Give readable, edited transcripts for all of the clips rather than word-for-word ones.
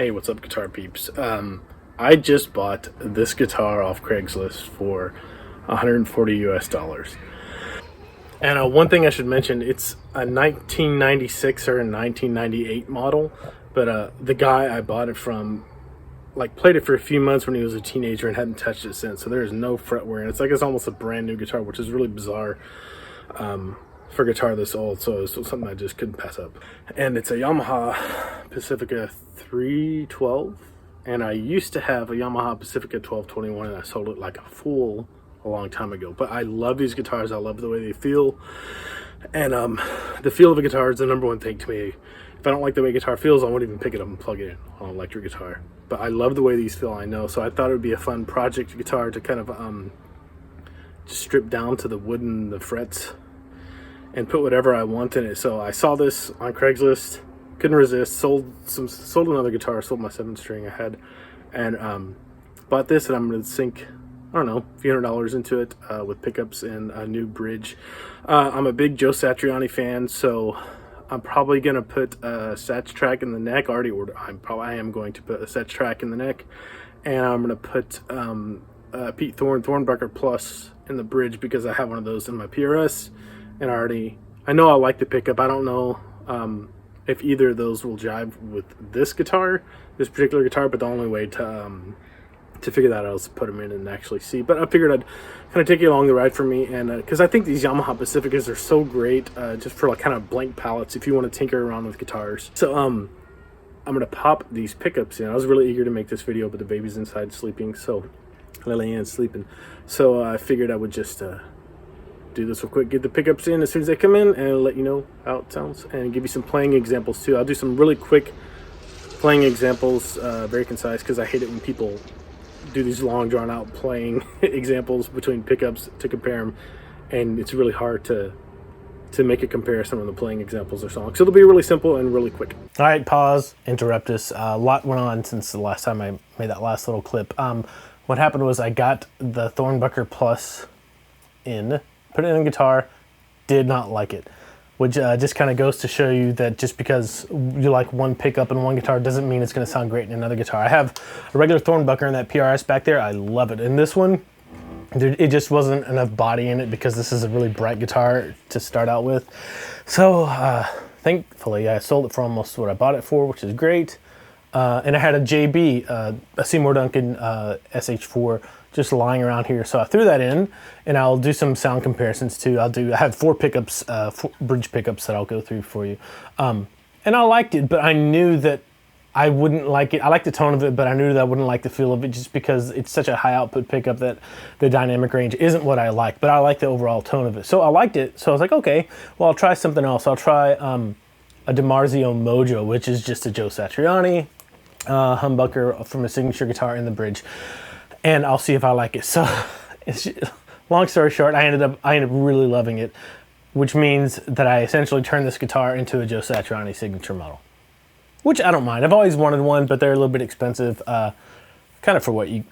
Hey, what's up, guitar peeps? I just bought this guitar off Craigslist for $140 US. And one thing I should mention, it's a 1996 or a 1998 model, but the guy I bought it from played it for a few months when he was a teenager and hadn't touched it since, so there's no fretwear, and it's almost a brand new guitar, which is really bizarre for a guitar this old, so it's something I just couldn't pass up. And it's a Yamaha Pacifica 312, and I used to have a Yamaha Pacifica 1221, and I sold it like a fool a long time ago. But I love these guitars. I love the way they feel, and the feel of a guitar is the number one thing to me. If I don't like the way a guitar feels, I won't even pick it up and plug it in on an electric guitar. But I love the way these feel, I know, so I thought it would be a fun project guitar to kind of just strip down to the wood and the frets and put whatever I want in it. So I saw this on Craigslist, couldn't resist, sold another guitar, sold my 7-string I had, and bought this, and I'm going to sink, I don't know, a few $100s into it with pickups and a new bridge. I'm a big Joe Satriani fan, so I'm probably going to put a Sats track in the neck. I am going to put a Sats track in the neck, and I'm going to put Pete Thornbucker Plus in the bridge because I have one of those in my PRS. And I know I like the pickup. I don't know if either of those will jive with this particular guitar, but the only way to figure that out is to put them in and actually see. But I figured I'd kind of take you along the ride for me, and because I think these Yamaha Pacificas are so great just for kind of blank palettes if you want to tinker around with guitars. So I'm going to pop these pickups in. I was really eager to make this video, but the baby's inside sleeping, so Lily Ann's sleeping. So I figured I would just do this real quick, get the pickups in as soon as they come in, and let you know how it sounds, and give you some playing examples too. I'll do some really quick playing examples, very concise, because I hate it when people do these long drawn out playing examples between pickups to compare them, and it's really hard to make a comparison when the playing examples are so long. So it'll be really simple and really quick. All right, pause, interrupt us. A lot went on since the last time I made that last little clip. What happened was I got the Thornbucker Plus in, put it in the guitar, did not like it, which just kind of goes to show you that just because you like one pickup in one guitar doesn't mean it's going to sound great in another guitar. I have a regular Thornbucker in that PRS back there. I love it. In this one, it just wasn't enough body in it because this is a really bright guitar to start out with. So thankfully, I sold it for almost what I bought it for, which is great. And I had a JB, a Seymour Duncan SH4, just lying around here, so I threw that in, and I'll do some sound comparisons too. I have 4 pickups, 4 bridge pickups that I'll go through for you. And I liked it, but I knew that I wouldn't like it. I like the tone of it, but I knew that I wouldn't like the feel of it just because it's such a high output pickup that the dynamic range isn't what I like, but I like the overall tone of it. So I liked it, so I was like, okay, well, I'll try something else. I'll try a Dimarzio Mojo, which is just a Joe Satriani humbucker from a signature guitar in the bridge, and I'll see if I like it. So long story short, I ended up really loving it, which means that I essentially turned this guitar into a Joe Satriani signature model, which I don't mind. I've always wanted one, but they're a little bit expensive, kind of for what you're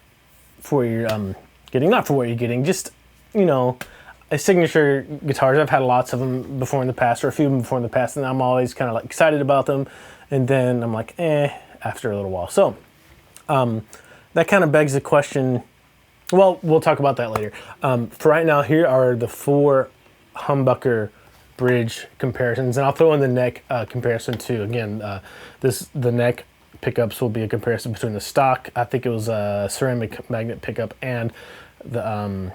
getting, not for what you're getting, just, you know, a signature guitars. I've had lots of them before in the past, or a few of them before in the past, and I'm always kind of like excited about them, and then I'm like, after a little while. So that kind of begs the question, well, we'll talk about that later. For right now, here are the 4 humbucker bridge comparisons, and I'll throw in the neck comparison too. Again, the neck pickups will be a comparison between the stock, I think it was a ceramic magnet pickup, and the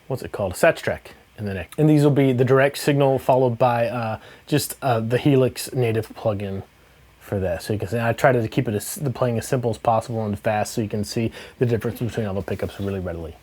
what's it called, a Sats track in the neck. And these will be the direct signal followed by just the Helix native plugin for that. So you can see, I try to keep it the playing as simple as possible and fast so you can see the difference between all the pickups really readily.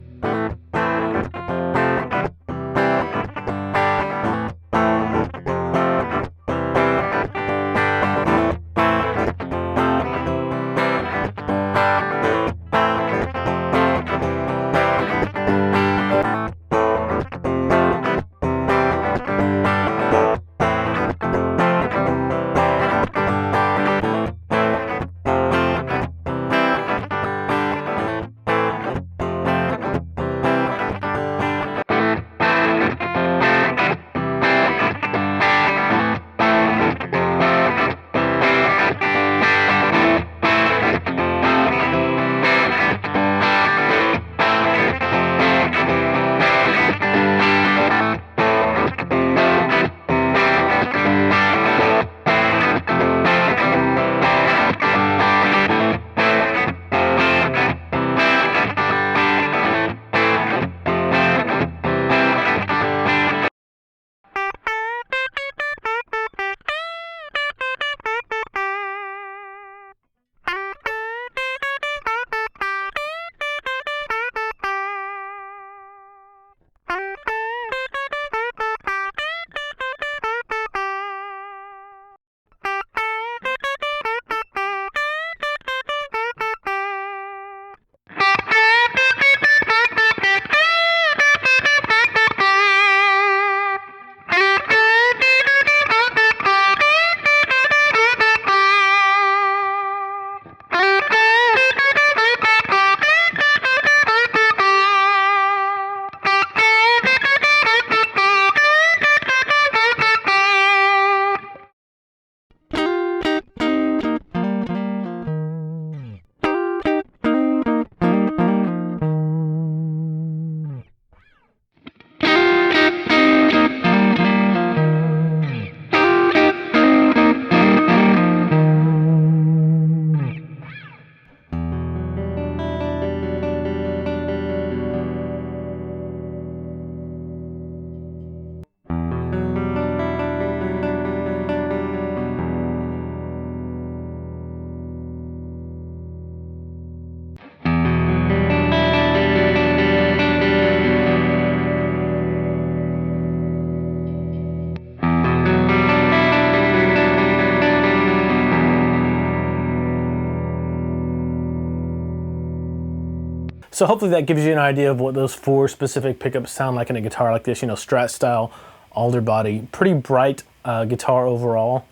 So hopefully that gives you an idea of what those 4 specific pickups sound like in a guitar like this, you know, Strat style, alder body, pretty bright guitar overall.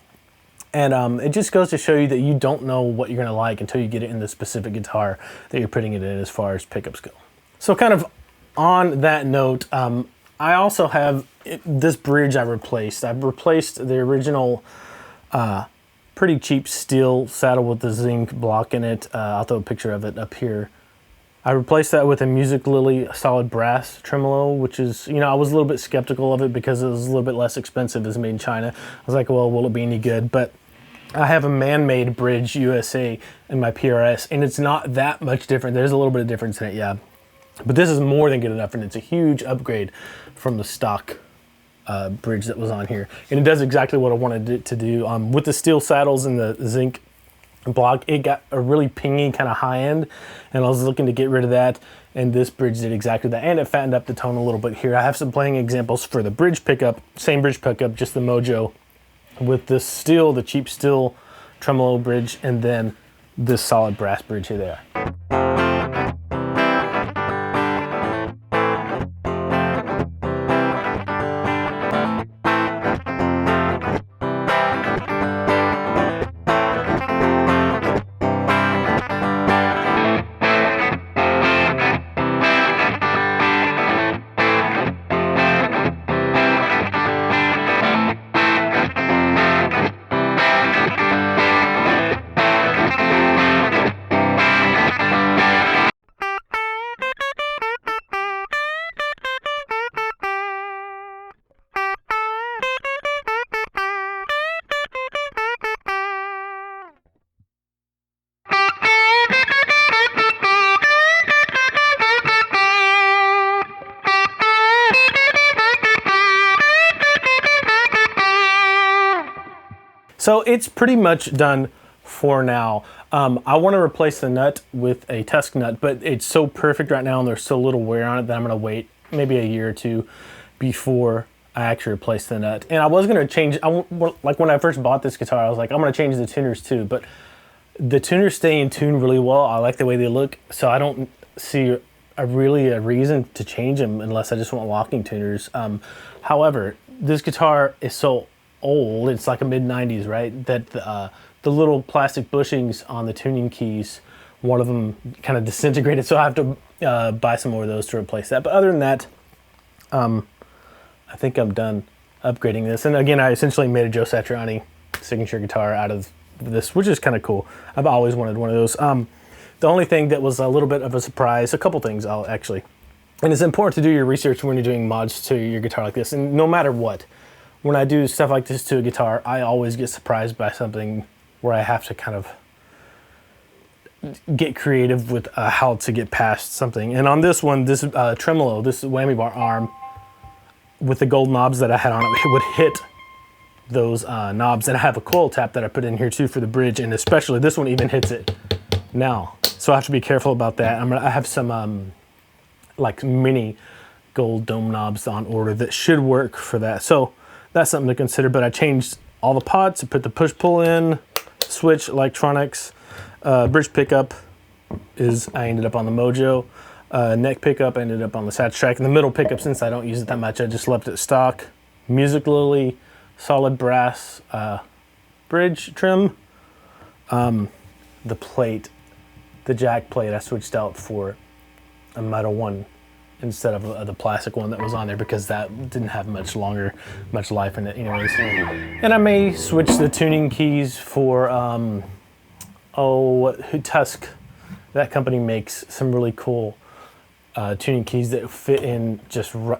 And it just goes to show you that you don't know what you're gonna like until you get it in the specific guitar that you're putting it in as far as pickups go. So kind of on that note, I also have this bridge I've replaced. I've replaced the original pretty cheap steel saddle with the zinc block in it. I'll throw a picture of it up here. I replaced that with a Musiclily solid brass tremolo, which is, you know, I was a little bit skeptical of it because it was a little bit less expensive. It's made in China. I was like, well, will it be any good? But I have a man-made bridge USA in my PRS, and it's not that much different. There's a little bit of difference in it, yeah. But this is more than good enough, and it's a huge upgrade from the stock bridge that was on here. And it does exactly what I wanted it to do. With the steel saddles and the zinc block, it got a really pingy kind of high end, and I was looking to get rid of that, and this bridge did exactly that, and it fattened up the tone a little bit here. I have some playing examples for the bridge pickup, same bridge pickup, just the Mojo, with this steel, the cheap steel tremolo bridge, and then this solid brass bridge here they are. So it's pretty much done for now. I want to replace the nut with a Tusk nut, but it's so perfect right now and there's so little wear on it that I'm going to wait maybe a year or two before I actually replace the nut. And I was going to change, like when I first bought this guitar, I was like, I'm going to change the tuners too, but the tuners stay in tune really well. I like the way they look, so I don't see really a reason to change them unless I just want locking tuners. However, this guitar is so old, it's like a mid-90s, right, that the little plastic bushings on the tuning keys, one of them kind of disintegrated, so I have to buy some more of those to replace that. But other than that, I think I'm done upgrading this. And again, I essentially made a Joe Satriani signature guitar out of this, which is kind of cool. I've always wanted one of those. The only thing that was a little bit of a surprise, a couple things I'll actually, and it's important to do your research when you're doing mods to your guitar like this, and no matter what, when I do stuff like this to a guitar, I always get surprised by something where I have to kind of get creative with how to get past something. And on this one, this tremolo, this whammy bar arm, with the gold knobs that I had on it would hit those knobs. And I have a coil tap that I put in here too for the bridge, and especially this one even hits it now. So I have to be careful about that. I have some like mini gold dome knobs on order that should work for that. So that's something to consider. But I changed all the pots, I put the push-pull in, switch, electronics, bridge pickup I ended up on the Mojo, neck pickup I ended up on the Sat Track, and the middle pickup, since I don't use it that much, I just left it stock. Musiclily solid brass bridge trim. The plate, the jack plate, I switched out for a metal one instead of the plastic one that was on there, because that didn't have much life in it anyways. And I may switch the tuning keys for Tusk. That company makes some really cool tuning keys that fit in,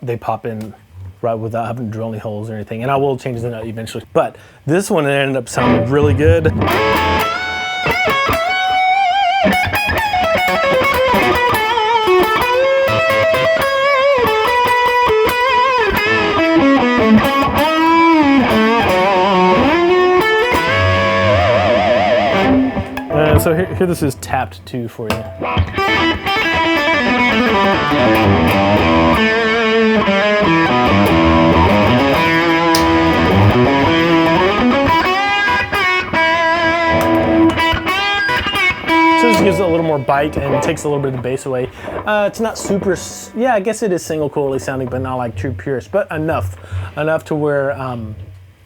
they pop in right without having to drill any holes or anything. And I will change the nut eventually. But this one ended up sounding really good. So here this is tapped too for you. So this gives it a little more bite and takes a little bit of the bass away. It's not super, yeah, I guess it is single coily sounding, but not like true purist, but enough to where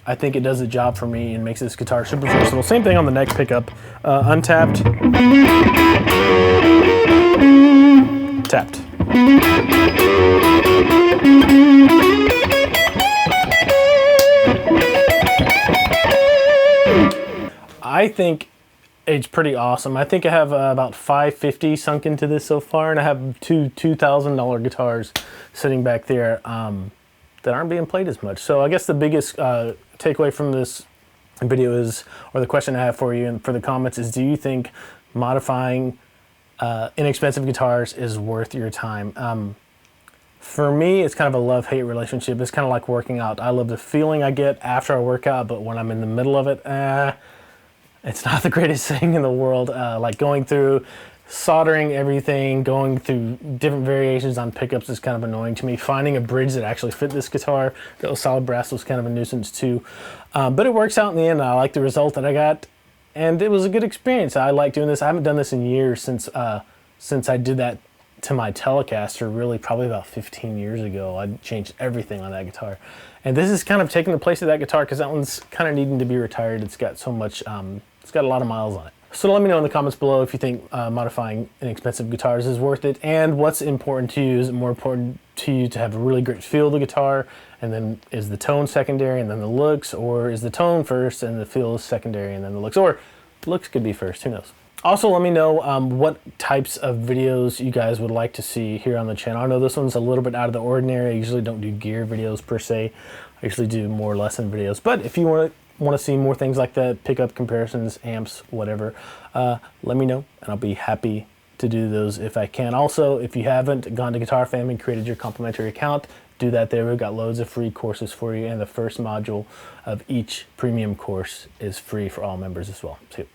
I think it does the job for me and makes this guitar super versatile. Same thing on the next pickup, untapped, tapped. I think it's pretty awesome. I think I have about $550 sunk into this so far, and I have two $2,000 guitars sitting back there that aren't being played as much. So I guess the biggest takeaway from this video is, or the question I have for you and for the comments is, do you think modifying inexpensive guitars is worth your time? For me, it's kind of a love-hate relationship. It's kind of like working out. I love the feeling I get after I work out, but when I'm in the middle of it, it's not the greatest thing in the world. Like going through soldering everything, going through different variations on pickups is kind of annoying to me. Finding a bridge that actually fit this guitar that was solid brass was kind of a nuisance too. But it works out in the end. I like the result that I got, and it was a good experience. I like doing this. I haven't done this in years since I did that to my Telecaster, really probably about 15 years ago. I changed everything on that guitar. And this is kind of taking the place of that guitar because that one's kind of needing to be retired. It's got so much, it's got a lot of miles on it. So let me know in the comments below if you think modifying inexpensive guitars is worth it, and what's important to you. Is it more important to you to have a really great feel of the guitar, and then is the tone secondary and then the looks, or is the tone first and the feel is secondary and then the looks, or looks could be first, who knows? Also, let me know what types of videos you guys would like to see here on the channel. I know this one's a little bit out of the ordinary. I usually don't do gear videos per se. I usually do more lesson videos. But if you want to see more things like that, pickup comparisons, amps, whatever, let me know, and I'll be happy to do those if I can. Also, if you haven't gone to Guitar Fam and created your complimentary account, do that there. We've got loads of free courses for you, and the first module of each premium course is free for all members as well. See you.